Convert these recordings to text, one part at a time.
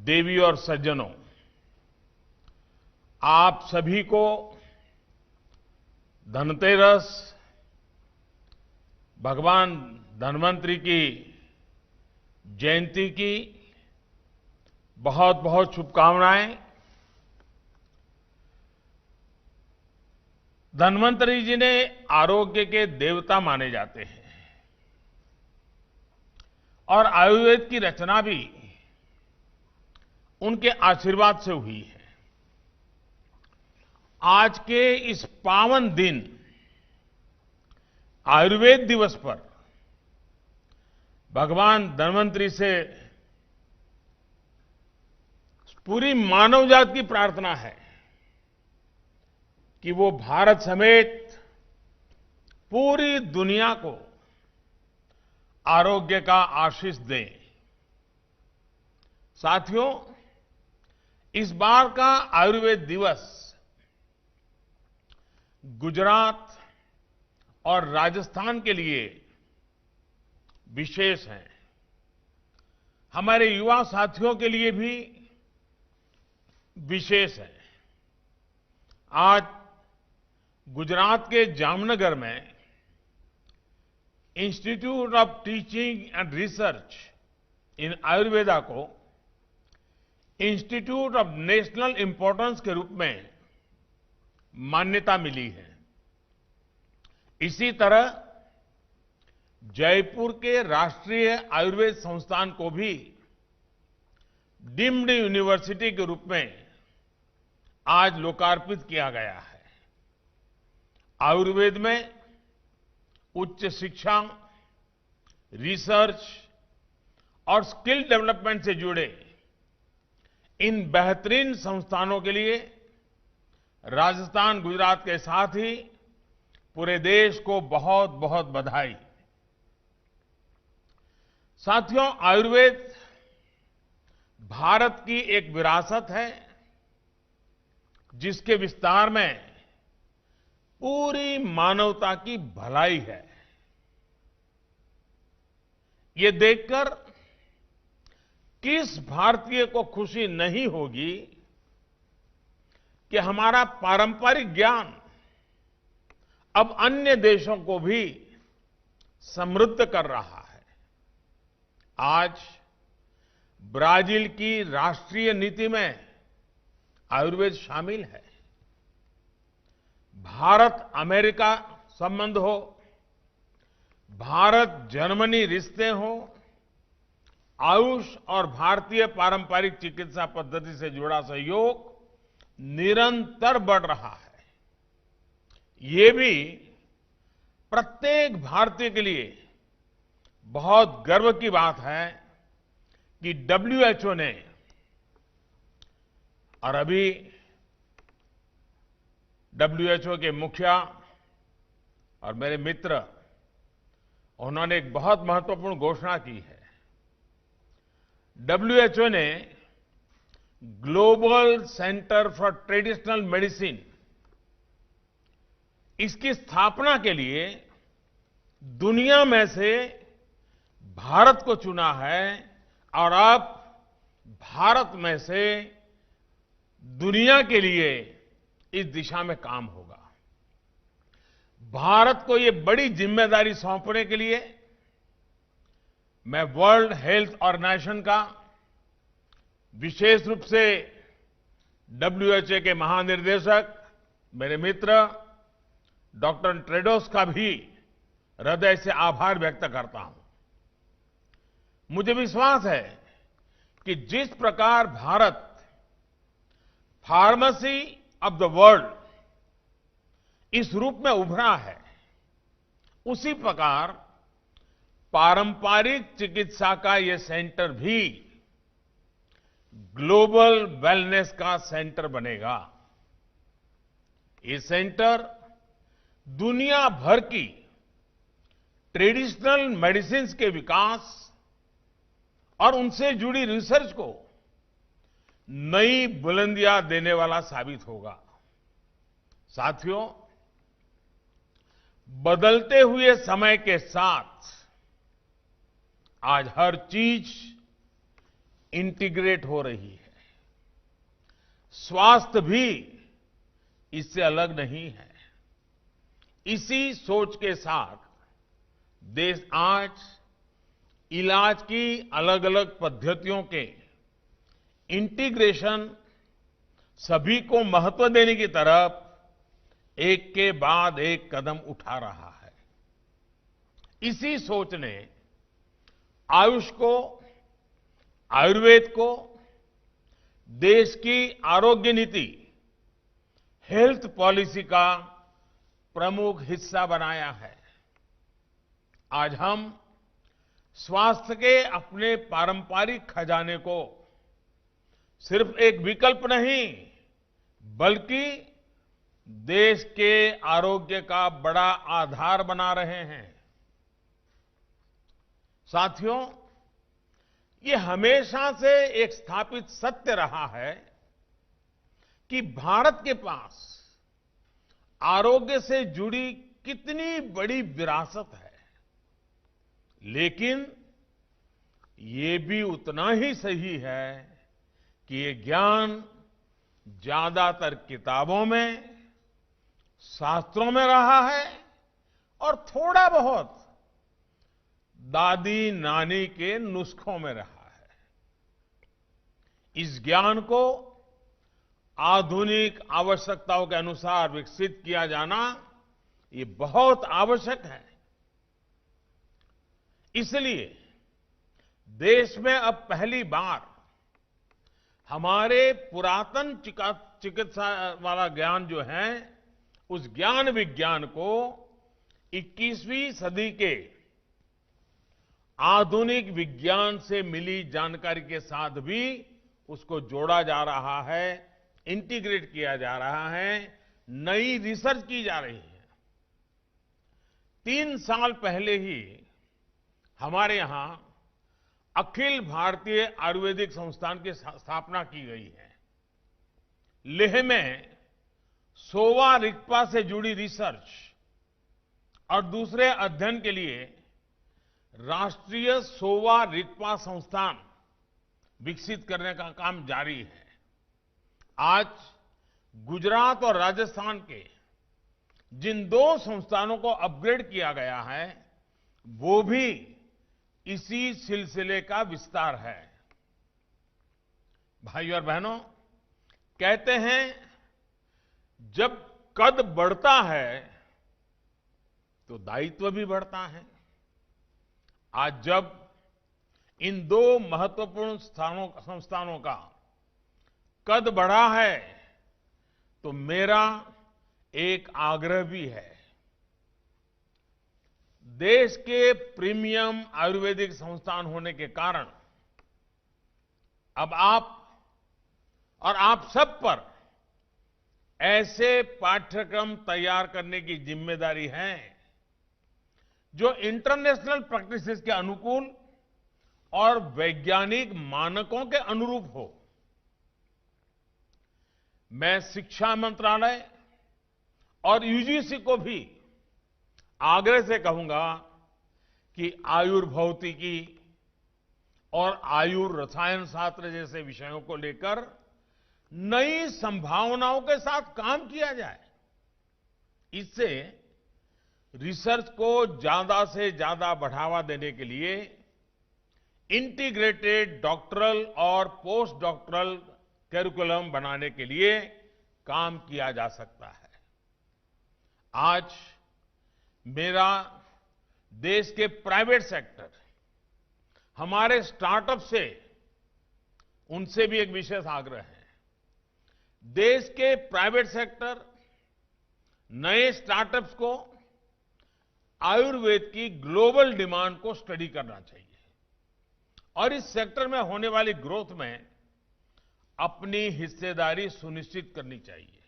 देवी और सज्जनों, आप सभी को धनतेरस, भगवान धन्वंतरि की जयंती की बहुत बहुत शुभकामनाएं। धन्वंतरि जी ने आरोग्य के देवता माने जाते हैं और आयुर्वेद की रचना भी उनके आशीर्वाद से हुई है। आज के इस पावन दिन आयुर्वेद दिवस पर भगवान धन्वंतरि से पूरी मानव जाति की प्रार्थना है कि वो भारत समेत पूरी दुनिया को आरोग्य का आशीष दें। साथियों, इस बार का आयुर्वेद दिवस गुजरात और राजस्थान के लिए विशेष है। हमारे युवा साथियों के लिए भी विशेष है। आज गुजरात के जामनगर में institute of teaching and research इन आयुर्वेदा को इंस्टीट्यूट ऑफ नेशनल इंपॉर्टेंस के रूप में मान्यता मिली है। इसी तरह जयपुर के राष्ट्रीय आयुर्वेद संस्थान को भी डीम्ड यूनिवर्सिटी के रूप में आज लोकार्पित किया गया है। आयुर्वेद में उच्च शिक्षा, रिसर्च और स्किल डेवलपमेंट से जुड़े इन बेहतरीन संस्थानों के लिए राजस्थान, गुजरात के साथ ही पूरे देश को बहुत बहुत बधाई। साथियों, आयुर्वेद भारत की एक विरासत है जिसके विस्तार में पूरी मानवता की भलाई है। ये देखकर किस भारतीय को खुशी नहीं होगी कि हमारा पारंपरिक ज्ञान अब अन्य देशों को भी समृद्ध कर रहा है। आज ब्राजील की राष्ट्रीय नीति में आयुर्वेद शामिल है। भारत अमेरिका संबंध हो, भारत जर्मनी रिश्ते हो, आयुष और भारतीय पारंपरिक चिकित्सा पद्धति से जुड़ा सहयोग निरंतर बढ़ रहा है। ये भी प्रत्येक भारतीय के लिए बहुत गर्व की बात है कि WHO ने और अभी WHO के मुखिया और मेरे मित्र, उन्होंने एक बहुत महत्वपूर्ण घोषणा की है। WHO ने global centre for traditional medicine, इसकी स्थापना के लिए दुनिया में से भारत को चुना है और अब भारत में से दुनिया के लिए इस दिशा में काम होगा। भारत को ये बड़ी जिम्मेदारी सौंपने के लिए मैं वर्ल्ड हेल्थ ऑर्गेनाइजेशन का, विशेष रूप से WHO के महानिर्देशक, मेरे मित्र डॉक्टर टेड्रोस का भी हृदय से आभार व्यक्त करता हूं। मुझे विश्वास है कि जिस प्रकार Bharat pharmacy of the world इस रूप में उभरा है, उसी प्रकार पारंपरिक चिकित्सा का यह सेंटर भी ग्लोबल वेलनेस का सेंटर बनेगा। ये सेंटर दुनिया भर की ट्रेडिशनल मेडिसिन्स के विकास और उनसे जुड़ी रिसर्च को नई बुलंदियां देने वाला साबित होगा। साथियों, बदलते हुए समय के साथ आज हर चीज इंटीग्रेट हो रही है। स्वास्थ्य भी इससे अलग नहीं है। इसी सोच के साथ देश आज इलाज की अलग अलग पद्धतियों के इंटीग्रेशन, सभी को महत्व देने की तरफ एक के बाद एक कदम उठा रहा है। इसी सोच ने आयुष को, आयुर्वेद को देश की आरोग्य नीति, हेल्थ पॉलिसी का प्रमुख हिस्सा बनाया है। आज हम स्वास्थ्य के अपने पारंपरिक खजाने को सिर्फ एक विकल्प नहीं, बल्कि देश के आरोग्य का बड़ा आधार बना रहे हैं। साथियों, ये हमेशा से एक स्थापित सत्य रहा है कि भारत के पास आरोग्य से जुड़ी कितनी बड़ी विरासत है, लेकिन ये भी उतना ही सही है कि ये ज्ञान ज्यादातर किताबों में, शास्त्रों में रहा है और थोड़ा बहुत दादी नानी के नुस्खों में रहा है। इस ज्ञान को आधुनिक आवश्यकताओं के अनुसार विकसित किया जाना ये बहुत आवश्यक है। इसलिए देश में अब पहली बार हमारे पुरातन चिकित्सा वाला ज्ञान जो है, उस ज्ञान विज्ञान को 21वीं सदी के आधुनिक विज्ञान से मिली जानकारी के साथ भी उसको जोड़ा जा रहा है, इंटीग्रेट किया जा रहा है, नई रिसर्च की जा रही है। 3 साल पहले ही हमारे यहां अखिल भारतीय आयुर्वेदिक संस्थान की स्थापना की गई है। लेह में सोवा रिगपा से जुड़ी रिसर्च और दूसरे अध्ययन के लिए राष्ट्रीय सोवा रिगपा संस्थान विकसित करने का काम जारी है। आज गुजरात और राजस्थान के जिन 2 संस्थानों को अपग्रेड किया गया है, वो भी इसी सिलसिले का विस्तार है। भाइयों और बहनों, कहते हैं जब कद बढ़ता है तो दायित्व भी बढ़ता है। आज जब इन 2 महत्वपूर्ण संस्थानों का कद बढ़ा है, तो मेरा एक आग्रह भी है। देश के प्रीमियम आयुर्वेदिक संस्थान होने के कारण अब आप सब पर ऐसे पाठ्यक्रम तैयार करने की जिम्मेदारी है जो इंटरनेशनल प्रैक्टिसेस के अनुकूल और वैज्ञानिक मानकों के अनुरूप हो। मैं शिक्षा मंत्रालय और यूजीसी को भी आग्रह से कहूंगा कि आयुर्भौतिकी और आयुर्रसायन शास्त्र जैसे विषयों को लेकर नई संभावनाओं के साथ काम किया जाए। इससे रिसर्च को ज्यादा से ज्यादा बढ़ावा देने के लिए इंटीग्रेटेड डॉक्टरल और पोस्ट डॉक्टरल करिकुलम बनाने के लिए काम किया जा सकता है। आज मेरा देश के प्राइवेट सेक्टर, हमारे स्टार्टअप से, उनसे भी एक विशेष आग्रह है। देश के प्राइवेट सेक्टर नए स्टार्टअप्स को आयुर्वेद की ग्लोबल डिमांड को स्टडी करना चाहिए और इस सेक्टर में होने वाली ग्रोथ में अपनी हिस्सेदारी सुनिश्चित करनी चाहिए।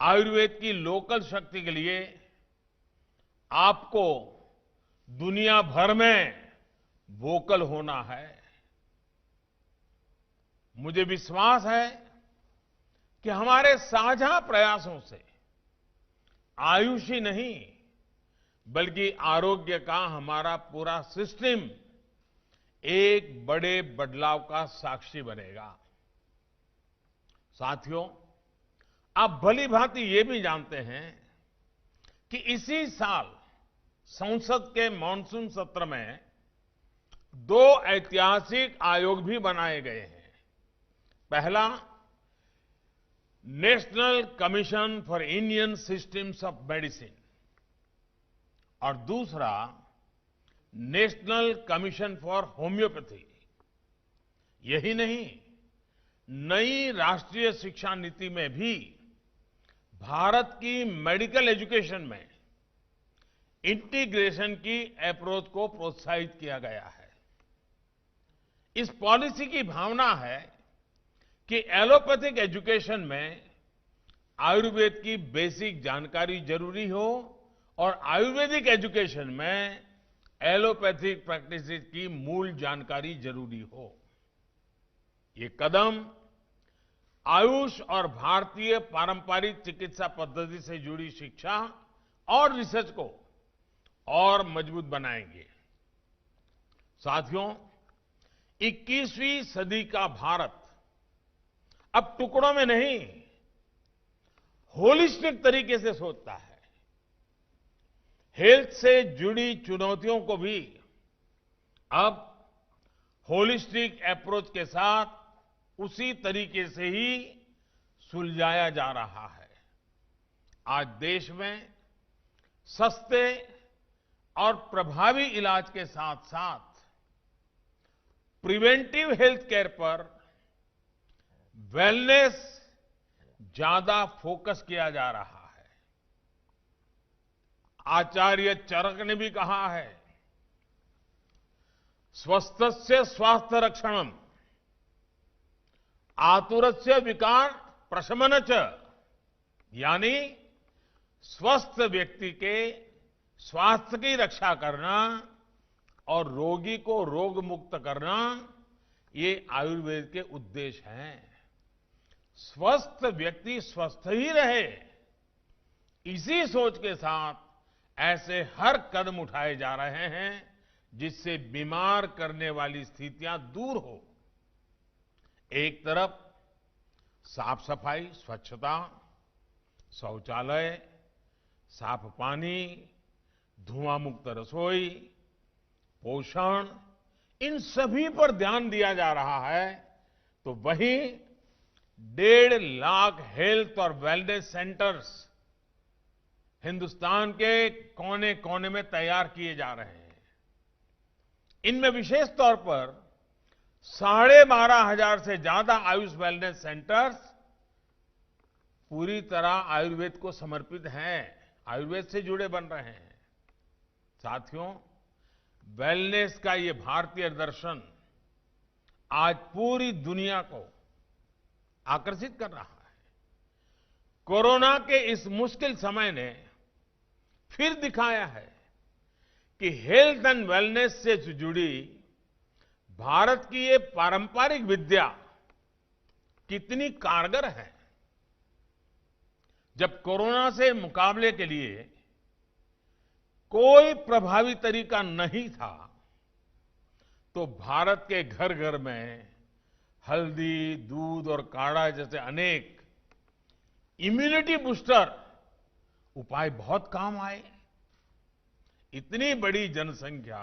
आयुर्वेद की लोकल शक्ति के लिए आपको दुनिया भर में वोकल होना है। मुझे विश्वास है कि हमारे साझा प्रयासों से आयुष ही नहीं, बल्कि आरोग्य का हमारा पूरा सिस्टम एक बड़े बदलाव का साक्षी बनेगा। साथियों, आप भली भांति ये भी जानते हैं कि इसी साल संसद के मॉनसून सत्र में 2 ऐतिहासिक आयोग भी बनाए गए हैं। पहला, national commission for Indian systems of medicine और दूसरा, नेशनल कमीशन फॉर होम्योपैथी। यही नहीं, नई राष्ट्रीय शिक्षा नीति में भी भारत की मेडिकल एजुकेशन में इंटीग्रेशन की अप्रोच को प्रोत्साहित किया गया है। इस पॉलिसी की भावना है कि एलोपैथिक एजुकेशन में आयुर्वेद की बेसिक जानकारी जरूरी हो और आयुर्वेदिक एजुकेशन में एलोपैथिक प्रैक्टिसेस की मूल जानकारी जरूरी हो। ये कदम आयुष और भारतीय पारंपरिक चिकित्सा पद्धति से जुड़ी शिक्षा और रिसर्च को और मजबूत बनाएंगे। साथियों, 21वीं सदी का भारत अब टुकड़ों में नहीं, होलिस्टिक तरीके से सोचता है। हेल्थ से जुड़ी चुनौतियों को भी अब होलिस्टिक अप्रोच के साथ उसी तरीके से ही सुलझाया जा रहा है। आज देश में सस्ते और प्रभावी इलाज के साथ साथ प्रिवेंटिव हेल्थ केयर पर वेलनेस ज्यादा फोकस किया जा रहा है। आचार्य चरक ने भी कहा है, स्वस्थस्य स्वास्थ्य रक्षणम आतुरस्य विकार प्रशमन च, यानी स्वस्थ व्यक्ति के स्वास्थ्य की रक्षा करना और रोगी को रोग मुक्त करना, ये आयुर्वेद के उद्देश्य हैं। स्वस्थ व्यक्ति स्वस्थ ही रहे, इसी सोच के साथ ऐसे हर कदम उठाए जा रहे हैं जिससे बीमार करने वाली स्थितियां दूर हो। एक तरफ साफ सफाई, स्वच्छता, शौचालय, साफ पानी, धुआं मुक्त रसोई, पोषण, इन सभी पर ध्यान दिया जा रहा है, तो वहीं 1.5 लाख हेल्थ और वेलनेस सेंटर्स हिंदुस्तान के कोने कोने में तैयार किए जा रहे हैं। इनमें विशेष तौर पर 12,500 से ज्यादा आयुष वेलनेस सेंटर्स पूरी तरह आयुर्वेद को समर्पित हैं, आयुर्वेद से जुड़े बन रहे हैं। साथियों, वेलनेस का ये भारतीय दर्शन आज पूरी दुनिया को आकर्षित कर रहा है। कोरोना के इस मुश्किल समय ने फिर दिखाया है कि हेल्थ एंड वेलनेस से जुड़ी भारत की ये पारंपरिक विद्या कितनी कारगर है। जब कोरोना से मुकाबले के लिए कोई प्रभावी तरीका नहीं था, तो भारत के घर घर में हल्दी, दूध और काढ़ा जैसे अनेक इम्यूनिटी बूस्टर उपाय बहुत काम आए। इतनी बड़ी जनसंख्या,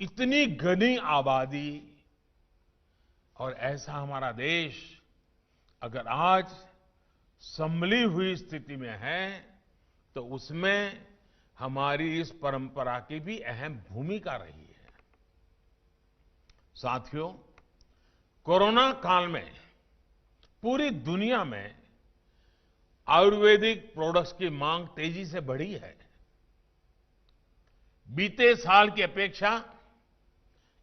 इतनी घनी आबादी और ऐसा हमारा देश अगर आज संभली हुई स्थिति में है, तो उसमें हमारी इस परंपरा की भी अहम भूमिका रही है। साथियों, कोरोना काल में पूरी दुनिया में आयुर्वेदिक प्रोडक्ट्स की मांग तेजी से बढ़ी है। बीते साल की अपेक्षा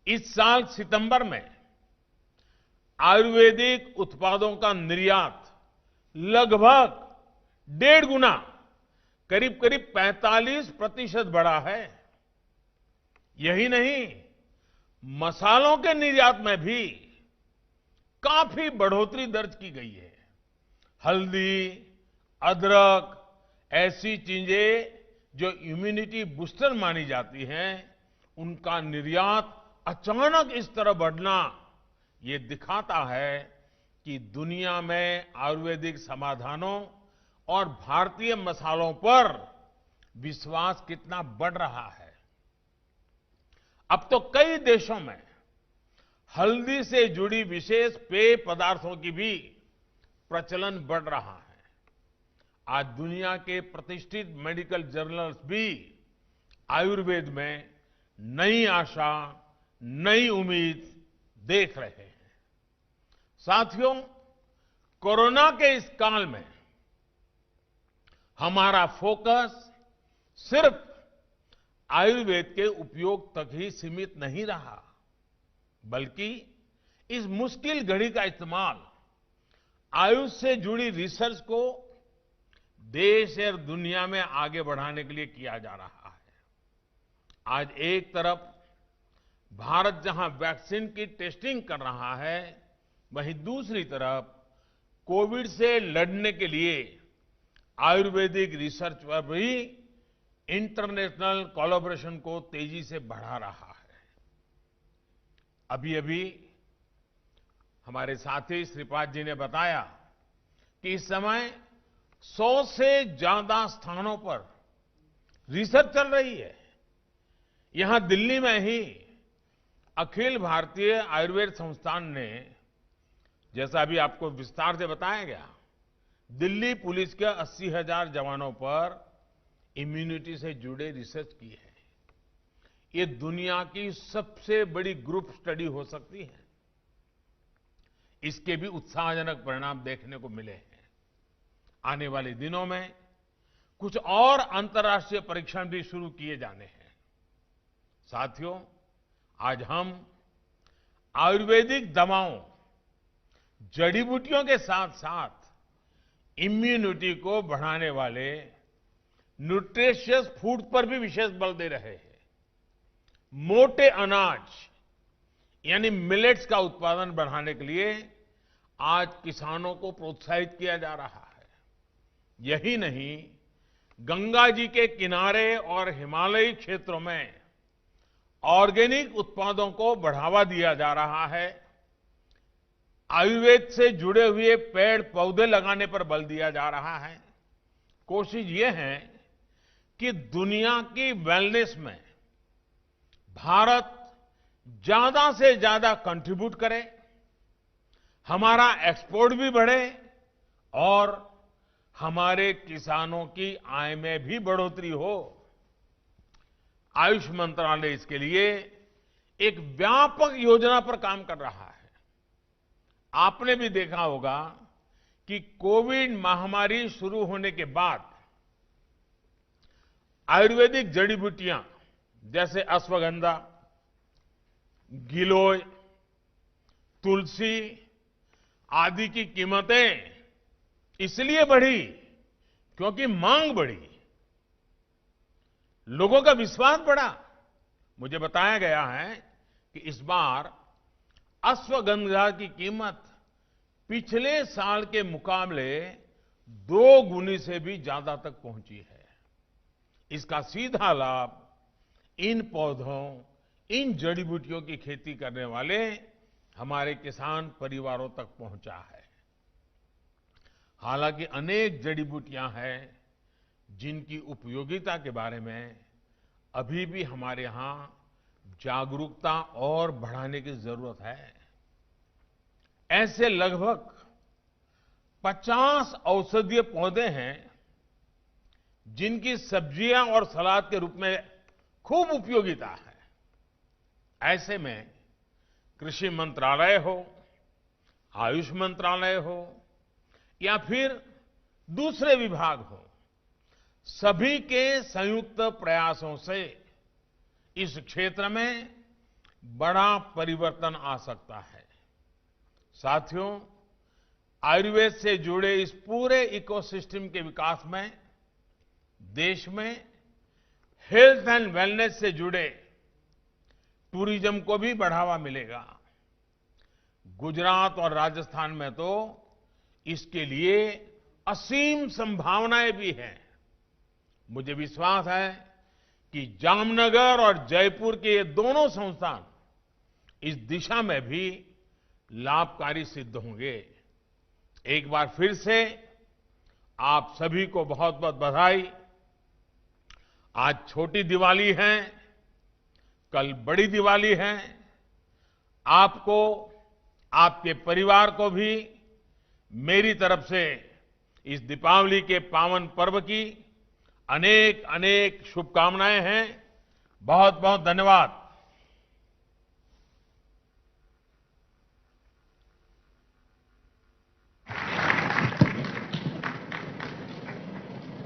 इस साल सितंबर में आयुर्वेदिक उत्पादों का निर्यात लगभग 1.5 गुना, करीब करीब 45% बढ़ा है। यही नहीं, मसालों के निर्यात में भी काफी बढ़ोतरी दर्ज की गई है। हल्दी, अदरक, ऐसी चीजें जो इम्यूनिटी बूस्टर मानी जाती हैं, उनका निर्यात अचानक इस तरह बढ़ना ये दिखाता है कि दुनिया में आयुर्वेदिक समाधानों और भारतीय मसालों पर विश्वास कितना बढ़ रहा है। अब तो कई देशों में हल्दी से जुड़ी विशेष पेय पदार्थों की भी प्रचलन बढ़ रहा है। आज दुनिया के प्रतिष्ठित मेडिकल जर्नल्स भी आयुर्वेद में नई आशा, नई उम्मीद देख रहे हैं। साथियों, कोरोना के इस काल में हमारा फोकस सिर्फ आयुर्वेद के उपयोग तक ही सीमित नहीं रहा, बल्कि इस मुश्किल घड़ी का इस्तेमाल आयुष से जुड़ी रिसर्च को देश और दुनिया में आगे बढ़ाने के लिए किया जा रहा है। आज एक तरफ भारत जहां वैक्सीन की टेस्टिंग कर रहा है, वहीं दूसरी तरफ कोविड से लड़ने के लिए आयुर्वेदिक रिसर्च पर भी इंटरनेशनल कोलैबोरेशन को तेजी से बढ़ा रहा है। अभी हमारे साथी श्रीपाद जी ने बताया कि इस समय 100 से ज्यादा स्थानों पर रिसर्च चल रही है। यहां दिल्ली में ही अखिल भारतीय आयुर्वेद संस्थान ने, जैसा अभी आपको विस्तार से बताया गया, दिल्ली पुलिस के 80,000 जवानों पर इम्यूनिटी से जुड़े रिसर्च की है। ये दुनिया की सबसे बड़ी ग्रुप स्टडी हो सकती है। इसके भी उत्साहजनक परिणाम देखने को मिले हैं। आने वाले दिनों में कुछ और अंतर्राष्ट्रीय परीक्षण भी शुरू किए जाने हैं। साथियों, आज हम आयुर्वेदिक दवाओं, जड़ी बूटियों के साथ साथ इम्यूनिटी को बढ़ाने वाले न्यूट्रिशियस फूड पर भी विशेष बल दे रहे हैं। मोटे अनाज यानी मिलेट्स का उत्पादन बढ़ाने के लिए आज किसानों को प्रोत्साहित किया जा रहा है। यही नहीं, गंगा जी के किनारे और हिमालयी क्षेत्रों में ऑर्गेनिक उत्पादों को बढ़ावा दिया जा रहा है। आयुर्वेद से जुड़े हुए पेड़ पौधे लगाने पर बल दिया जा रहा है। कोशिश ये है कि दुनिया की वेलनेस में भारत ज्यादा से ज्यादा कंट्रीब्यूट करे, हमारा एक्सपोर्ट भी बढ़े और हमारे किसानों की आय में भी बढ़ोतरी हो। आयुष मंत्रालय इसके लिए एक व्यापक योजना पर काम कर रहा है। आपने भी देखा होगा कि कोविड महामारी शुरू होने के बाद आयुर्वेदिक जड़ी बूटियां जैसे अश्वगंधा, गिलोय, तुलसी आदि की कीमतें इसलिए बढ़ी क्योंकि मांग बढ़ी, लोगों का विश्वास बढ़ा। मुझे बताया गया है कि इस बार अश्वगंधा की कीमत पिछले साल के मुकाबले 2 गुनी से भी ज्यादा तक पहुंची है। इसका सीधा लाभ इन पौधों, इन जड़ी बूटियों की खेती करने वाले हमारे किसान परिवारों तक पहुंचा है। हालांकि अनेक जड़ी बूटियां हैं जिनकी उपयोगिता के बारे में अभी भी हमारे यहां जागरूकता और बढ़ाने की जरूरत है। ऐसे लगभग 50 औषधीय पौधे हैं जिनकी सब्जियां और सलाद के रूप में खूब उपयोगिता है। ऐसे में कृषि मंत्रालय हो, आयुष मंत्रालय हो या फिर दूसरे विभाग हो, सभी के संयुक्त प्रयासों से इस क्षेत्र में बड़ा परिवर्तन आ सकता है। साथियों, आयुर्वेद से जुड़े इस पूरे इकोसिस्टम के विकास में देश में हेल्थ एंड वेलनेस से जुड़े टूरिज्म को भी बढ़ावा मिलेगा। गुजरात और राजस्थान में तो इसके लिए असीम संभावनाएं भी हैं। मुझे विश्वास है कि जामनगर और जयपुर के ये दोनों संस्थान इस दिशा में भी लाभकारी सिद्ध होंगे। एक बार फिर से आप सभी को बहुत बहुत बधाई। आज छोटी दिवाली है, कल बड़ी दिवाली है। आपको, आपके परिवार को भी मेरी तरफ से इस दीपावली के पावन पर्व की अनेक अनेक शुभकामनाएं हैं। बहुत बहुत धन्यवाद।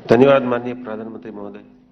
धन्यवाद माननीय प्रधानमंत्री महोदय।